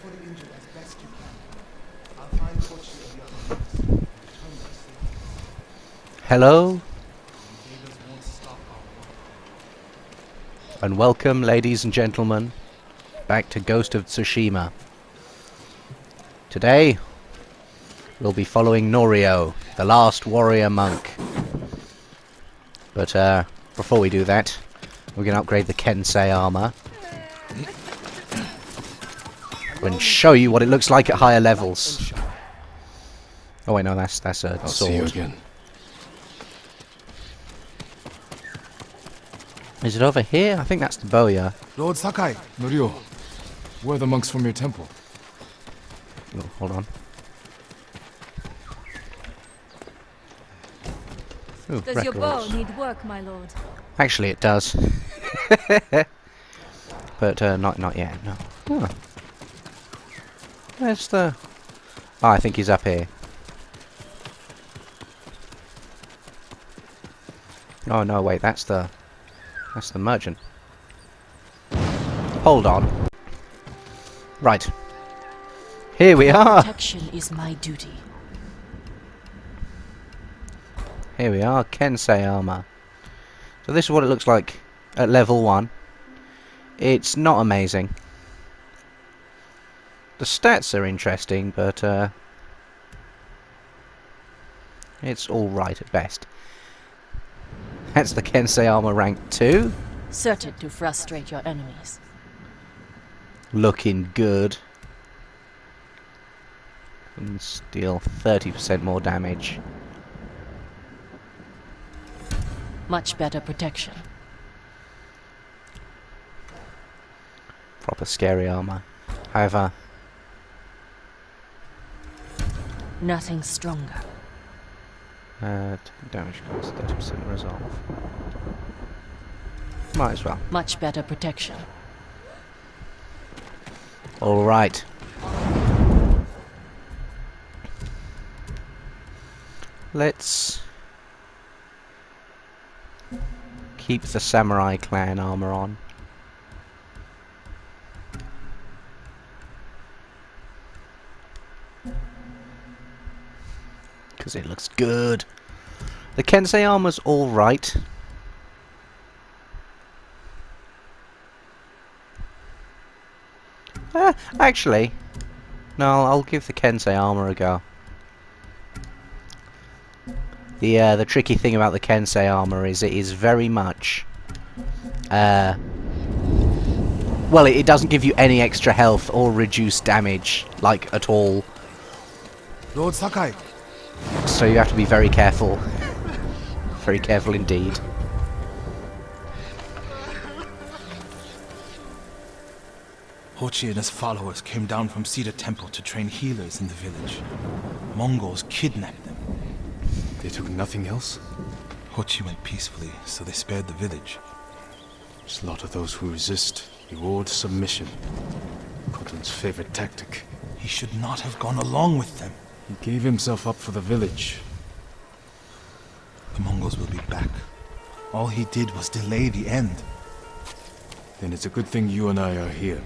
for the injured as best you can. I'll find Kochi and the other monks and return them safely. Hello, The invaders won't stop our work. and welcome, ladies and gentlemen, back to Ghost of Tsushima. Today, we'll be following Norio, the last warrior monk. But before we do that, we're going to upgrade the Kensei armor and show you what it looks like at higher levels. Oh wait, no, that's a sword. I'll see you again. Is it over here? I think that's the bow, yeah. Lord Sakai, Norio, where are the monks from your temple? Oh, hold on. Ooh, Does your bow records. need work, my lord? Actually, it does. But not yet. No. Huh. Where's the? Oh, I think he's up here. Oh no, wait, that's the merchant. Hold on. Right. Here we are. Protection is my duty. Here we are, Kensei armor. So this is what it looks like at level 1. It's not amazing. The stats are interesting, but it's alright at best. That's the Kensei armor rank 2. Certain to frustrate your enemies. Looking good. And deal 30% more damage. Much better protection. Proper scary armor. However, Nothing stronger. damage cost 30% resolve. Might as well. Much better protection. Alright. Let's keep the samurai clan armor on. Because it looks good. The Kensei armor's alright. Actually, no, I'll give the Kensei armor a go. The tricky thing about the Kensei armor is it is very much well, it doesn't give you any extra health or reduce damage, like, at all. Lord Sakai, So you have to be very careful. Very careful indeed. Hochi and his followers came down from Cedar Temple to train healers in the village. Mongols kidnapped them. They took nothing else? Hochi went peacefully, so they spared the village. Slaughter those who resist. Reward submission. Khotun's favorite tactic. He should not have gone along with them. He gave himself up for the village. The Mongols will be back. All he did was delay the end. Then it's a good thing you and I are here.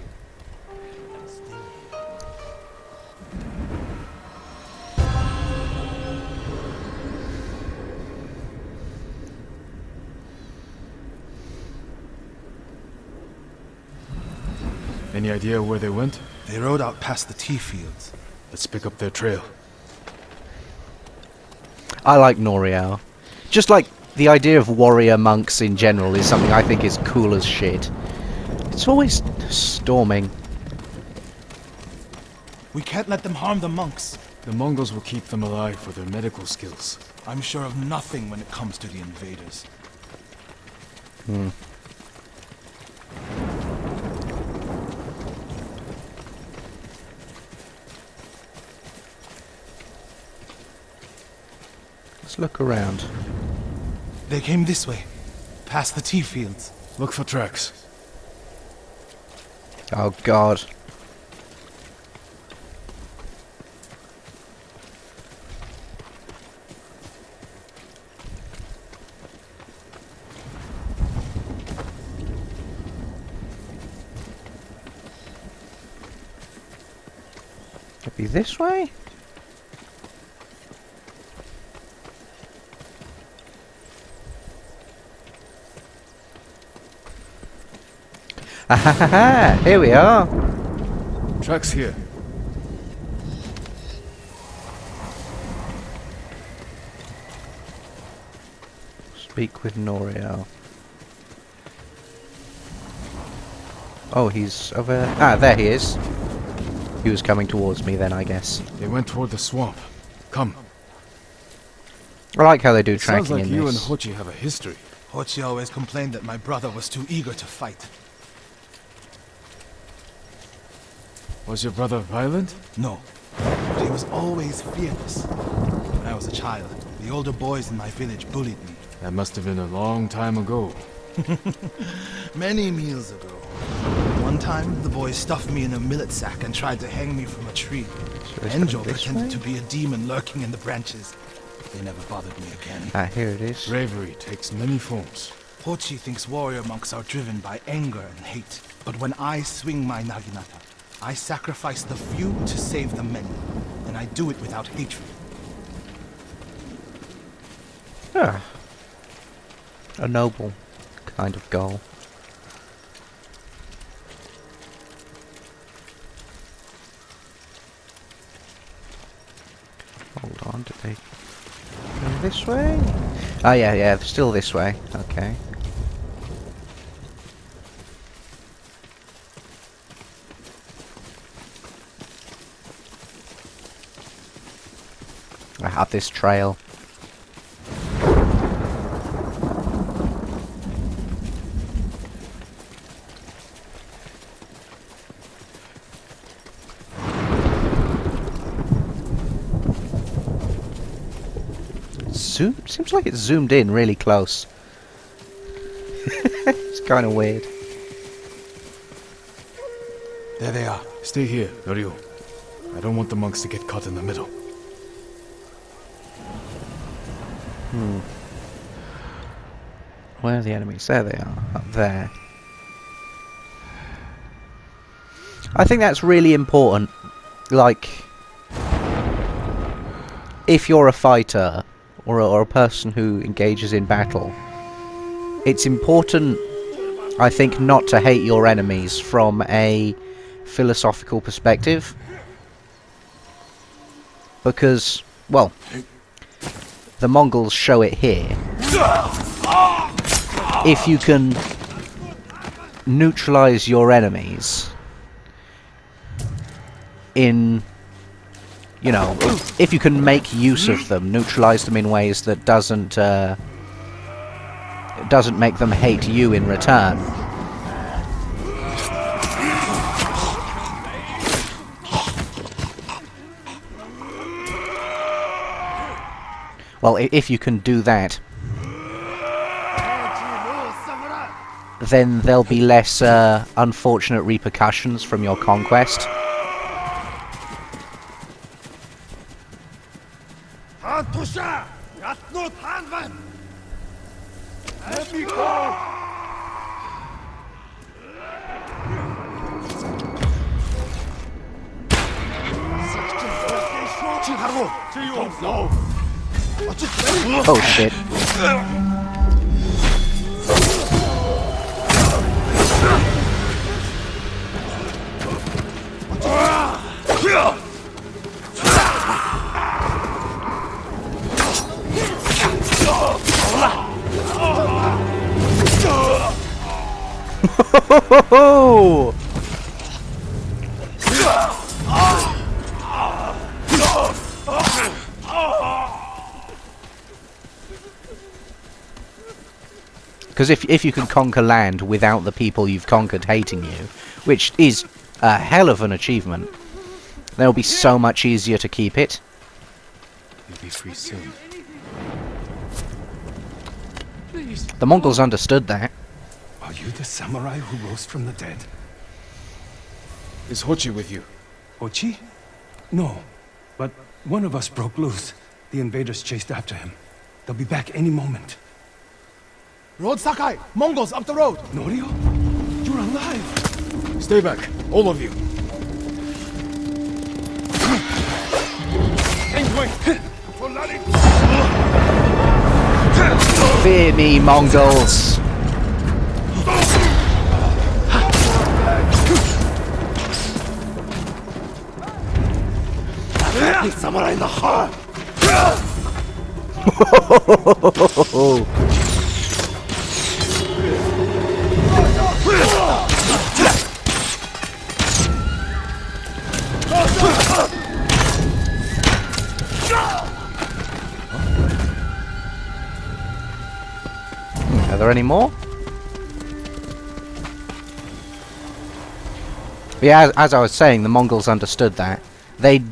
Any idea where they went? They rode out past the tea fields. Let's pick up their trail. I like Norio. Just like the idea of warrior monks in general is something I think is cool as shit. It's always storming. We can't let them harm the monks. The Mongols will keep them alive for their medical skills. I'm sure of nothing when it comes to the invaders. Let's look around. They came this way, past the tea fields. Look for tracks. Oh god. Be this way? Ah ha ha ha! Here we are! Tracks here. Speak with Norio. Oh, he's over... Ah, there he is. He was coming towards me then, I guess. They went toward the swamp. Come. I like how they do It tracking sounds like in you this. and Hochi have a history. Hochi always complained that my brother was too eager to fight. Was your brother violent? No, but he was always fearless. When I was a child, the older boys in my village bullied me. That must have been a long time ago. Many meals ago. One time, the boys stuffed me in a millet sack and tried to hang me from a tree. it's Enjo coming this pretended way? to be a demon lurking in the branches. They never bothered me again. Ah, here it is. Bravery takes many forms. Hochi thinks warrior monks are driven by anger and hate. But when I swing my naginata, I sacrifice the few to save the many. And I do it without hatred. Ah. A noble kind of goal. Hold on, did they go this way? Oh yeah, still this way. Okay. I have this trail. Seems like it's zoomed in really close. It's kind of weird. There they are. Stay here, Norio. I don't want the monks to get caught in the middle. Where are the enemies? There they are, up there. I think that's really important. Like, if you're a fighter or a person who engages in battle, it's important, I think, not to hate your enemies from a philosophical perspective. Because, well, the Mongols show it here. If you can neutralize your enemies in, you know, if you can make use of them, neutralize them in ways that doesn't make them hate you in return. Well, if you can do that, then there'll be less unfortunate repercussions from your conquest. Oh shit. Ho! Because if you can conquer land without the people you've conquered hating you, which is a hell of an achievement, then it'll be so much easier to keep it. You'll be free soon. The Mongols understood that. Are you the samurai who rose from the dead? Is Hochi with you? Ochi? No, but one of us broke loose. The invaders chased after him. They'll be back any moment. Road Sakai! Mongols up the road! Norio? You're alive! Stay back, all of you. Fear me, Mongols! Samurai in the heart! Are there any more? Yeah, as I was saying, the Mongols understood that. They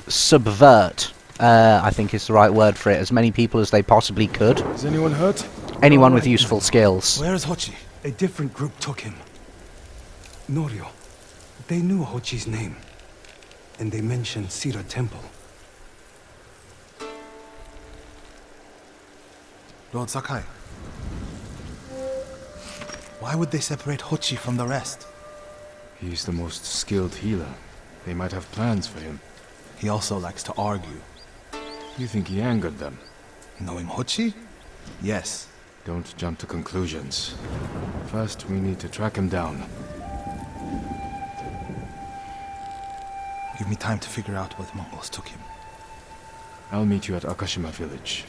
subvert, I think is the right word for it, as many people as they possibly could. Is anyone hurt? Anyone with useful skills. Where is Hochi? A different group took him. Norio. They knew Hochi's name. And they mentioned Cedar Temple. Lord Sakai. Why would they separate Hochi from the rest? He's the most skilled healer. They might have plans for him. He also likes to argue. You think he angered them? Knowing Hochi? Yes. Don't jump to conclusions. First, we need to track him down. Give me time to figure out where the Mongols took him. I'll meet you at Akashima village.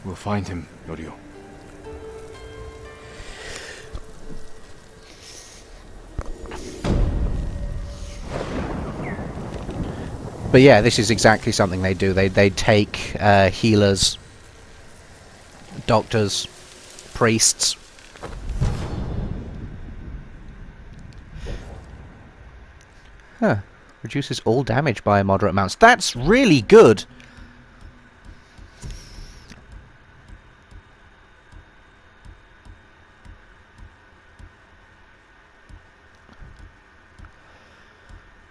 We'll find him, Norio. But yeah, this is exactly something they do. They take healers, doctors, priests. Huh. Reduces all damage by moderate amounts. That's really good!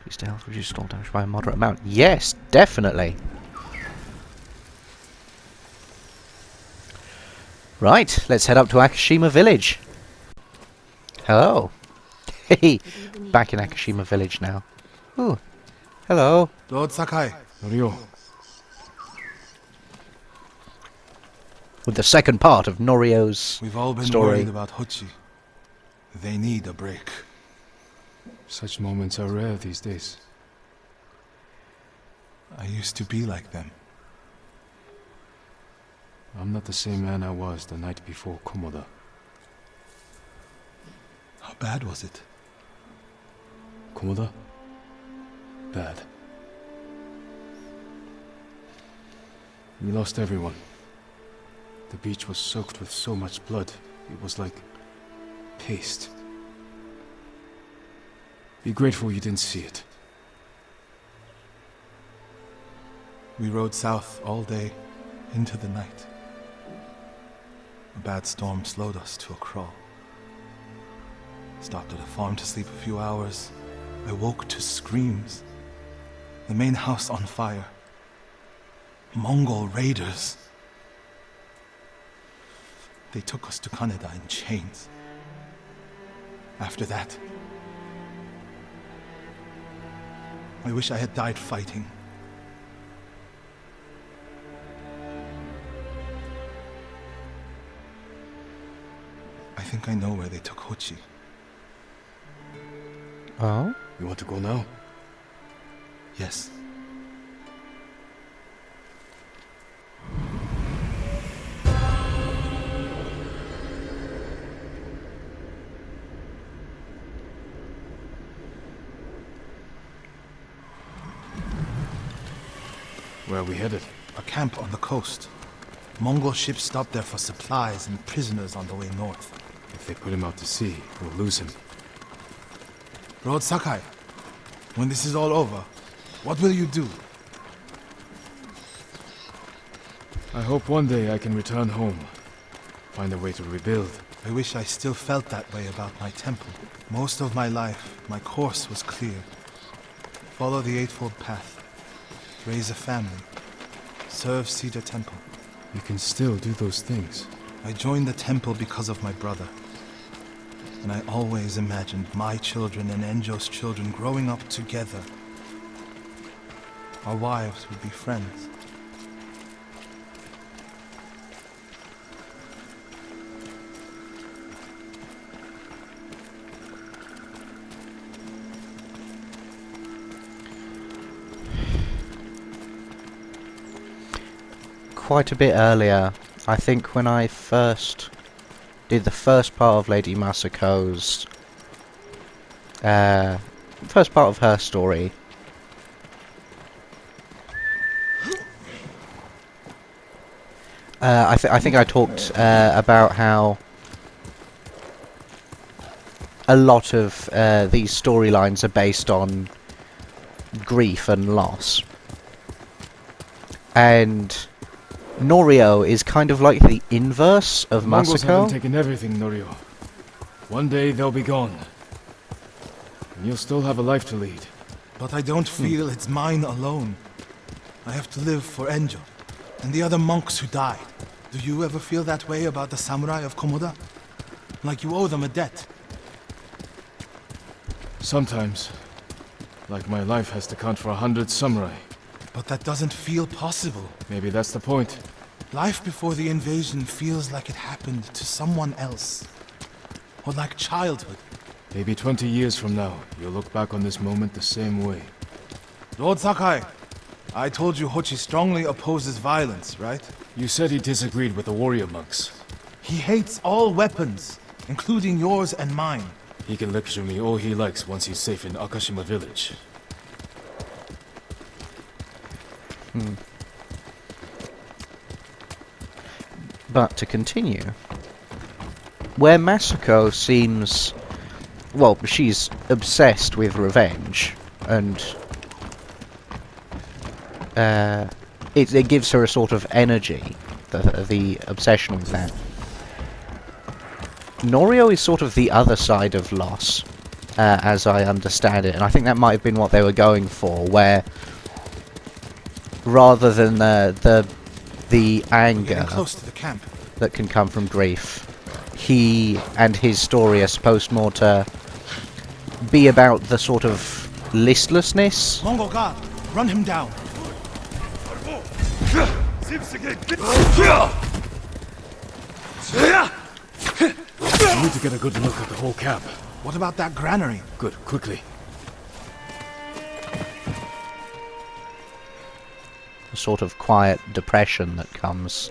Increase to health, reduce all damage by a moderate amount. Yes, definitely. Right, let's head up to Akashima village. Hello. Hey, back in Akashima village now. Ooh, hello. Lord Sakai. Norio. With the second part of Norio's We've all been story. worried about Hochi. They need a break. Such moments are rare these days. I used to be like them. I'm not the same man I was the night before Komoda. How bad was it? Komoda? Bad. We lost everyone. The beach was soaked with so much blood, it was like paste. Be grateful you didn't see it. We rode south all day, into the night. A bad storm slowed us to a crawl. Stopped at a farm to sleep a few hours. I woke to screams. The main house on fire. Mongol raiders. They took us to Kaneda in chains. After that, I wish I had died fighting. I think I know where they took Hochi. Oh? You want to go now? Yes. Where are we headed? A camp on the coast. Mongol ships stopped there for supplies and prisoners on the way north. If they put him out to sea, we'll lose him. Lord Sakai, when this is all over, what will you do? I hope one day I can return home. Find a way to rebuild. I wish I still felt that way about my temple. Most of my life, my course was clear. Follow the Eightfold Path. Raise a family. Serve Cedar Temple. You can still do those things. I joined the temple because of my brother. And I always imagined my children and Enjo's children growing up together. Our wives would be friends. Quite a bit earlier, I think when I first did the first part of Lady Masako's first part of her story, I think I talked about how a lot of these storylines are based on grief and loss, and Norio is kind of like the inverse of Mongols haven't Masako. taken everything, Norio. One day they'll be gone. And you'll still have a life to lead. But I don't feel it's mine alone. I have to live for Enjo and the other monks who died. Do you ever feel that way about the samurai of Komoda? Like you owe them a debt? Sometimes. Like my life has to count for 100 samurai. But that doesn't feel possible. Maybe that's the point. Life before the invasion feels like it happened to someone else. Or like childhood. Maybe 20 years from now, you'll look back on this moment the same way. Lord Sakai, I told you Hochi strongly opposes violence, right? You said he disagreed with the warrior monks. He hates all weapons, including yours and mine. He can lecture me all he likes once he's safe in Akashima village. But to continue, where Masako seems, well, she's obsessed with revenge, and it gives her a sort of energy, the obsession with that. Norio is sort of the other side of loss, as I understand it, and I think that might have been what they were going for, where rather than the anger Getting close to the camp. that can come from grief, he and his story are supposed more to be about the sort of listlessness. Mongol guard, run him down. I need to get a good look at the whole camp. What about that granary? Good, quickly. A sort of quiet depression that comes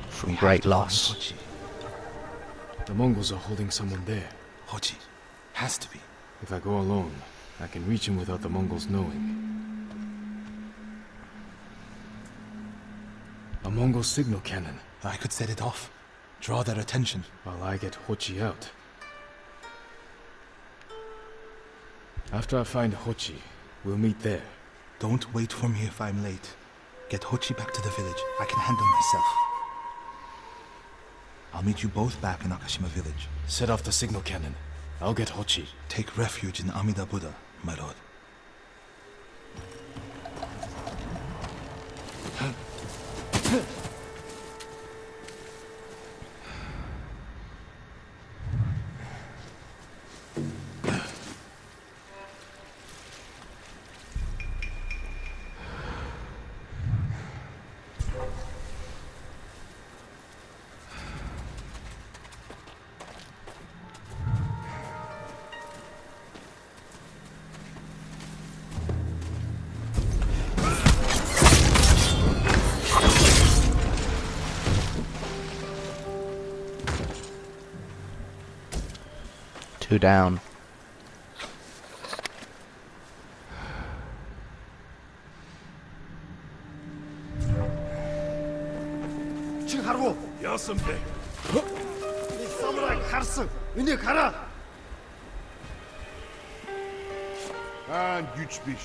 from great loss. Hochi. The Mongols are holding someone there. Hochi. Has to be. If I go alone, I can reach him without the Mongols knowing. A Mongol signal cannon, I could set it off. Draw their attention. while I get Hochi out. After I find Hochi, we'll meet there. Don't wait for me if I'm late. Get Hochi back to the village. I can handle myself. I'll meet you both back in Akashima village. Set off the signal cannon. I'll get Hochi. Take refuge in Amida Buddha, my lord. Two down. 하라고 여선배 이 사무라이 가르스 은혜 가라 안 güçmüş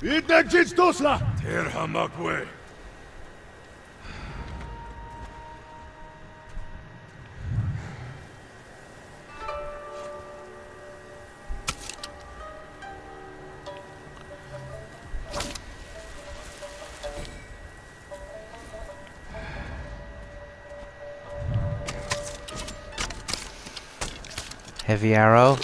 İdden genç dostlar Terhamak ve Heavy arrow.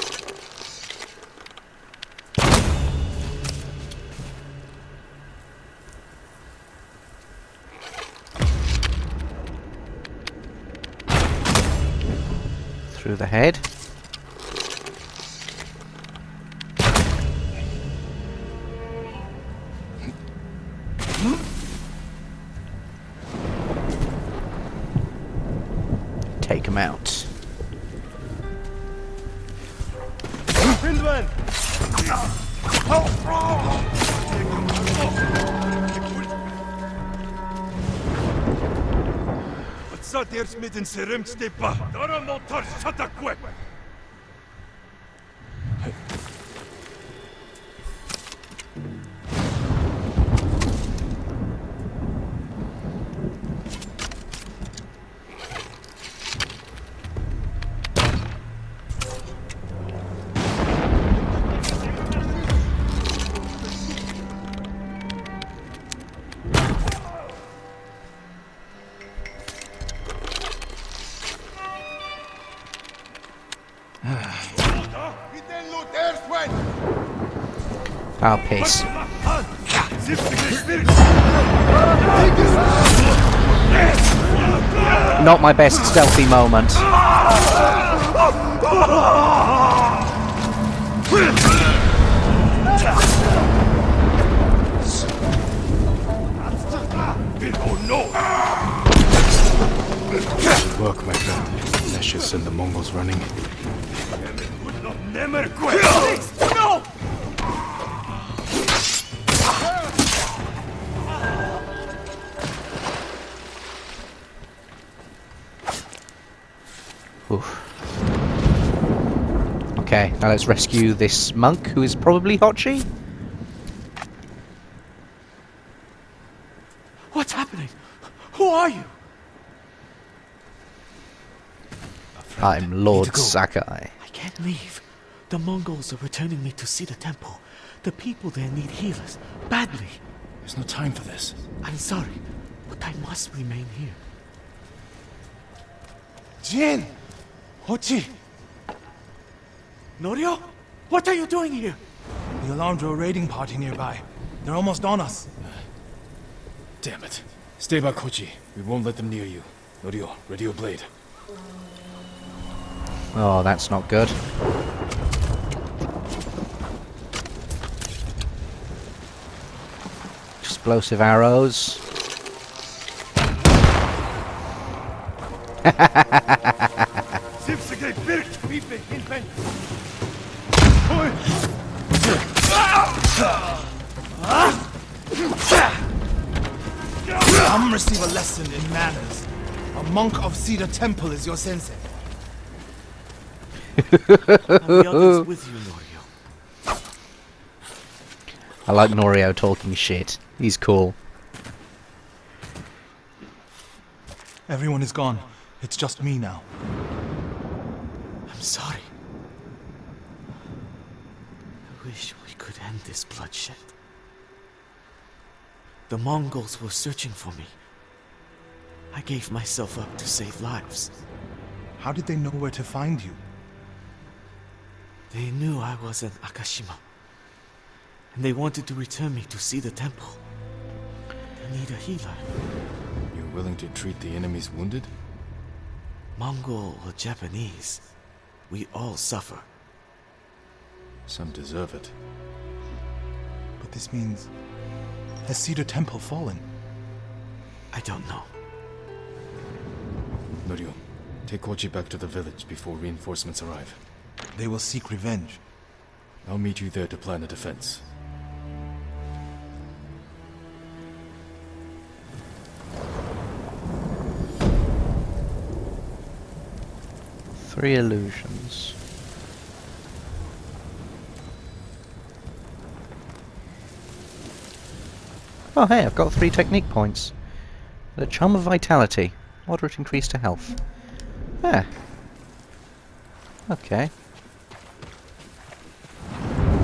through the head. Take him out. Wat eers met een serum stepa? Daarom motor shatakwe. Oh, peace. Not my best stealthy moment. Good work, my friend. Let's send the Mongols running. No! Oof. Okay, now let's rescue this monk who is probably Hochi. What's happening? Who are you? I'm Lord go. Sakai. I can't leave. The Mongols are returning me to see the temple. The people there need healers, badly. There's no time for this. I'm sorry, but I must remain here. Jin! Hochi! Norio? What are you doing here? The alarmed a raiding party nearby. They're almost on us. Damn it. Stay back, Kochi. We won't let them near you. Norio, ready your blade. Oh, that's not good. Explosive arrows. Come receive a lesson in manners. A monk of Cedar Temple is your sensei. Are the others with you, Norio? I like Norio talking shit. He's cool. Everyone is gone. It's just me now. I'm sorry. I wish we could end this bloodshed. The Mongols were searching for me. I gave myself up to save lives. How did they know where to find you? They knew I was at Akashima. And they wanted to return me to see the temple. They need a healer. You're willing to treat the enemy's wounded? Mongol or Japanese, we all suffer. Some deserve it. But this means... Has Cedar Temple fallen? I don't know. Norio, take Kochi back to the village before reinforcements arrive. They will seek revenge. I'll meet you there to plan a defense. Three illusions. Oh hey, I've got 3 technique points. The Charm of Vitality. Moderate increase to health. Yeah. Okay.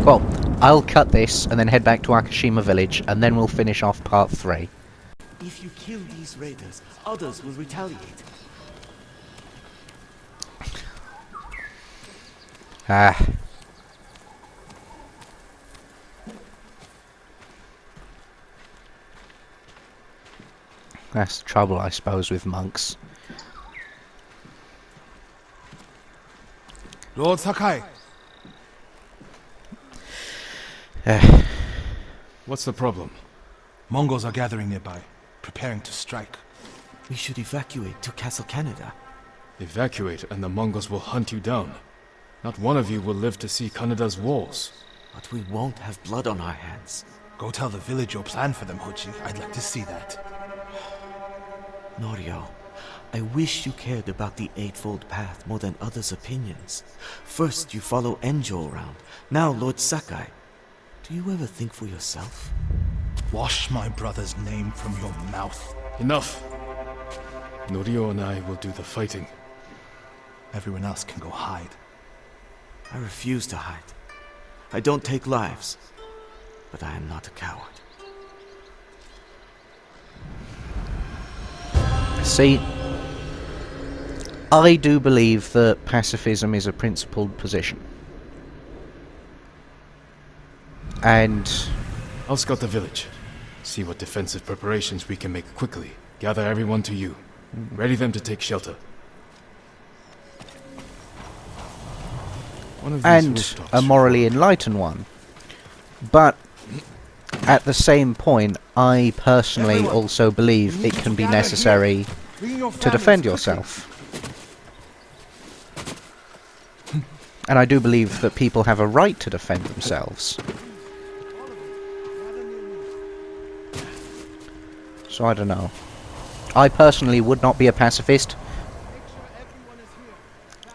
Well, I'll cut this and then head back to Akashima village and then we'll finish off part 3. If you kill these raiders, others will retaliate. Ah. That's the trouble, I suppose, with monks. Lord Sakai, What's the problem? Mongols are gathering nearby, preparing to strike. We should evacuate to Castle Canada. Evacuate and the Mongols will hunt you down. Not one of you will live to see Kanada's walls. But we won't have blood on our hands. Go tell the village your plan for them, Hoji. I'd like to see that. Norio, I wish you cared about the Eightfold Path more than others' opinions. First you follow Enjo around, now Lord Sakai. Do you ever think for yourself? Wash my brother's name from your mouth. Enough! Norio and I will do the fighting. Everyone else can go hide. I refuse to hide. I don't take lives, but I am not a coward. See, I do believe that pacifism is a principled position. And I'll scout the village. See what defensive preparations we can make quickly. Gather everyone to you. Ready them to take shelter. One of these rooftops. a morally enlightened one. But at the same point, I personally also believe it can be necessary to defend yourself. And I do believe that people have a right to defend themselves. So I don't know. I personally would not be a pacifist.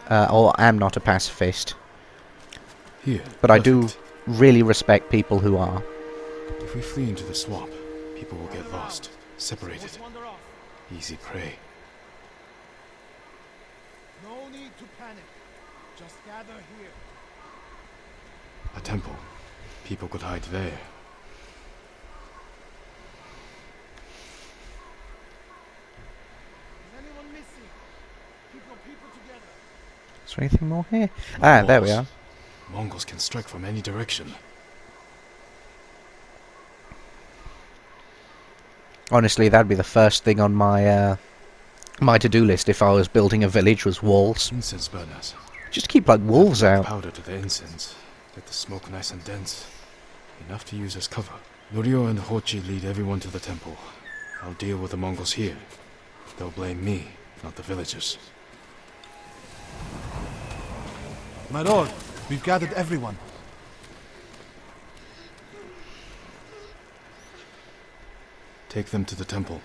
Or am not a pacifist. Here. But I do Perfect. really respect people who are. If we flee into the swamp, people will get lost, separated. Easy prey. No need to panic. Just gather here. A temple. People could hide there. Is anyone missing? Keep your people together. Is there anything more here? Ah, there we are. Mongols can strike from any direction. Honestly, that'd be the first thing on my my to-do list if I was building a village, was walls. Incense burners. Just keep like wolves Add out. powder to the incense. Get the smoke nice and dense. Enough to use as cover. Norio and Hochi lead everyone to the temple. I'll deal with the Mongols here. They'll blame me, not the villagers. My lord, we've gathered everyone. Take them to the temple.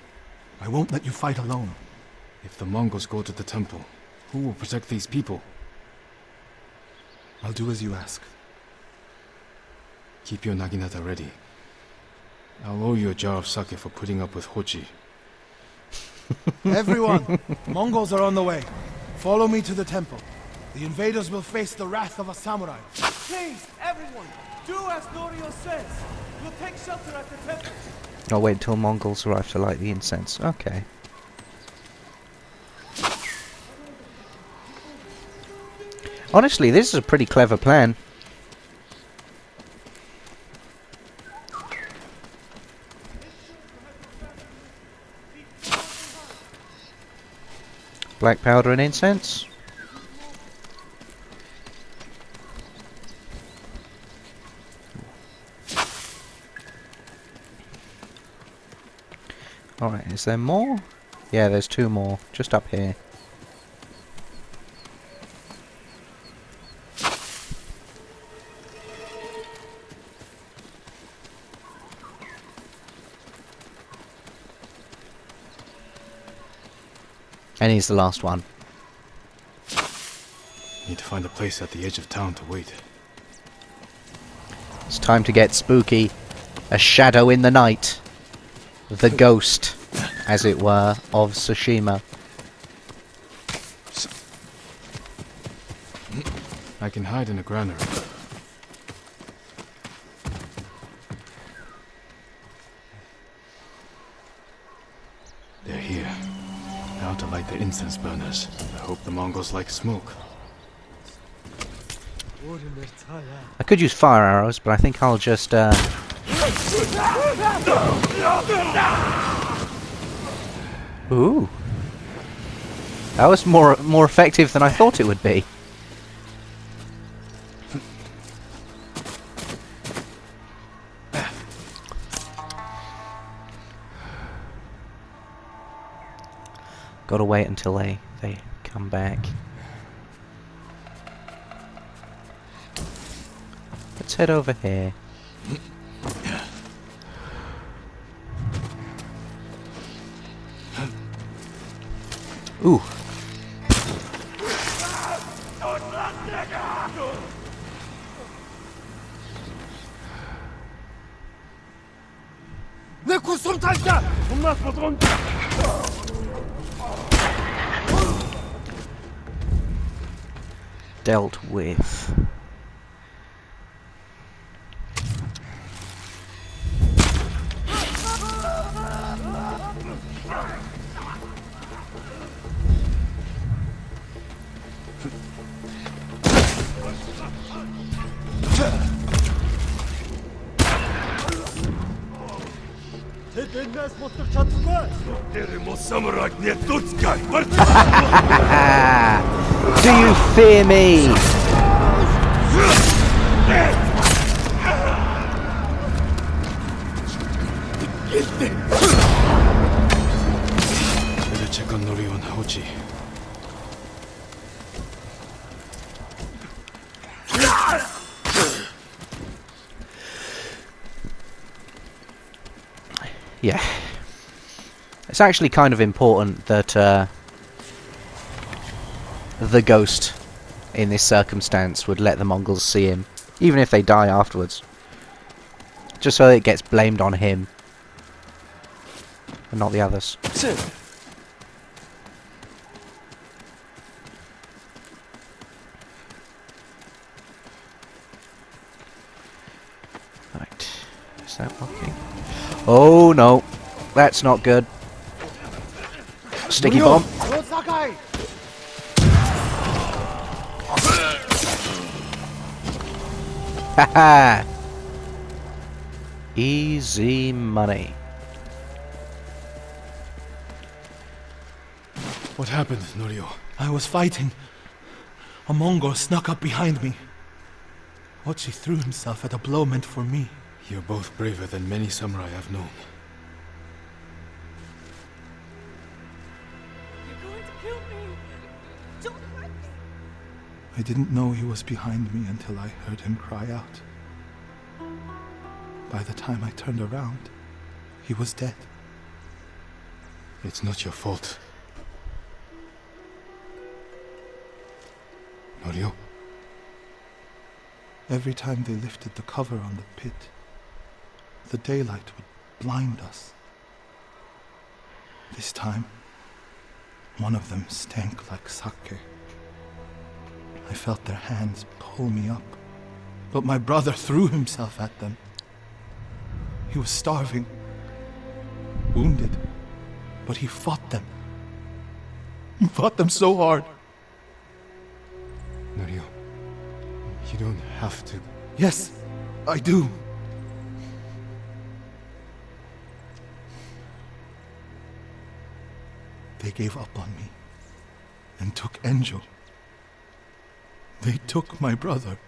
I won't let you fight alone. If the Mongols go to the temple, who will protect these people? I'll do as you ask. Keep your naginata ready. I'll owe you a jar of sake for putting up with Hochi. Everyone, Mongols are on the way. Follow me to the temple. The invaders will face the wrath of a samurai. Please, everyone, do as Norio says. We'll take shelter at the temple. I'll wait until Mongols arrive to light the incense. Okay. Honestly, this is a pretty clever plan. Black powder and incense. Alright, is there more? Yeah, there's two more, just up here. And he's the last one. Need to find a place at the edge of town to wait. It's time to get spooky. A shadow in the night. The ghost, as it were, of Tsushima. I can hide in a granary. They're here. Now to light the incense burners. I hope the Mongols like smoke. I could use fire arrows, but I think I'll just, Ooh. That was more effective than I thought it would be. Gotta wait until they come back. Let's head over here. Ooh. Dealt with. Do you fear me? Better check on Norio and Hochi. Yeah. It's actually kind of important that the ghost in this circumstance would let the Mongols see him, even if they die afterwards. Just so it gets blamed on him and not the others. Right. Is that working? Oh no. That's not good. Sticky bomb. Haha. Easy money. What happened, Norio? I was fighting. A Mongol snuck up behind me. Ochi threw himself at a blow meant for me. You're both braver than many samurai I've known. You're going to kill me. Don't let me. I didn't know he was behind me until I heard him cry out. By the time I turned around, he was dead. It's not your fault. Norio? Every time they lifted the cover on the pit, the daylight would blind us. This time, one of them stank like sake. I felt their hands pull me up, but my brother threw himself at them. He was starving, wounded, but he fought them. He fought them so hard. Norio, you don't have to. Yes, I do. They gave up on me and took Enjo. They took my brother.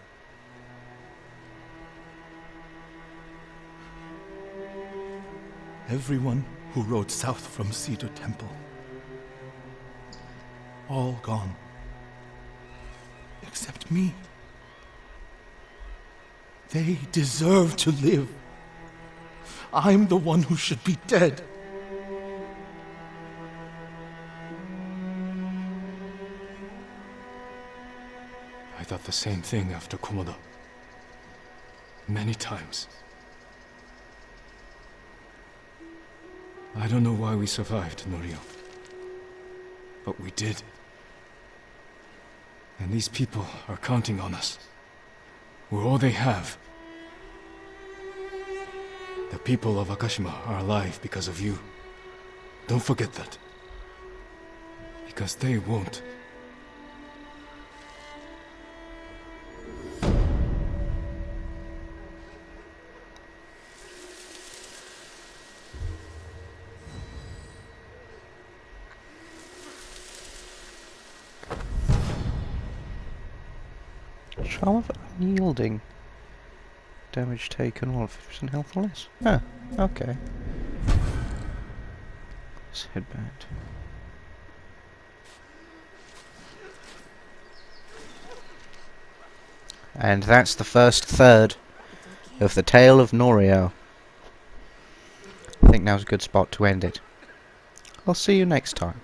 Everyone who rode south from Cedar Temple. All gone. Except me. They deserve to live. I'm the one who should be dead. I thought the same thing after Komoda. Many times. I don't know why we survived, Norio. But we did. And these people are counting on us. We're all they have. The people of Akashima are alive because of you. Don't forget that. Because they won't. Charm of unyielding. Damage taken, 50% health or less. Ah, okay. Let's head back. And that's the first third of the tale of Norio. I think now's a good spot to end it. I'll see you next time.